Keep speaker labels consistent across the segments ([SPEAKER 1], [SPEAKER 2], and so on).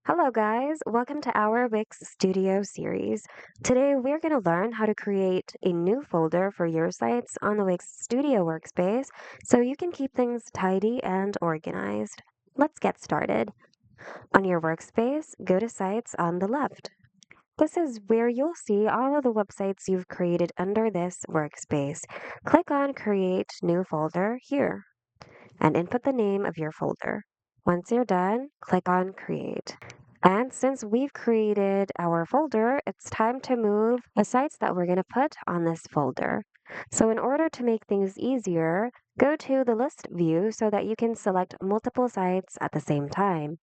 [SPEAKER 1] Hello guys, welcome to our Wix Studio series. Today we're going to learn how to create a new folder for your sites on the Wix Studio workspace so you can keep things tidy and organized. Let's get started. On your workspace, go to Sites on the left. This is where you'll see all of the websites you've created under this workspace. Click on Create New Folder here and input the name of your folder. Once you're done, click on Create. And since we've created our folder, it's time to move the sites that we're going to put on this folder. So in order to make things easier, go to the list view so that you can select multiple sites at the same time.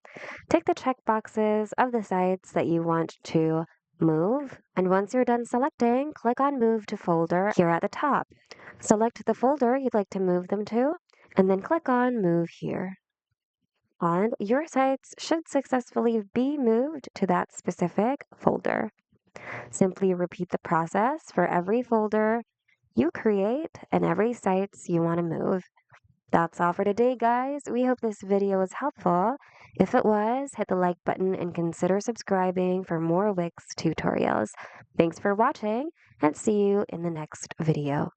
[SPEAKER 1] Tick the checkboxes of the sites that you want to move, and once you're done selecting, click on Move to Folder here at the top. Select the folder you'd like to move them to, and then click on Move here. And your sites should successfully be moved to that specific folder. Simply repeat the process for every folder you create and every sites you want to move. That's all for today, guys. We hope this video was helpful. If it was, hit the like button and consider subscribing for more Wix tutorials. Thanks for watching and see you in the next video.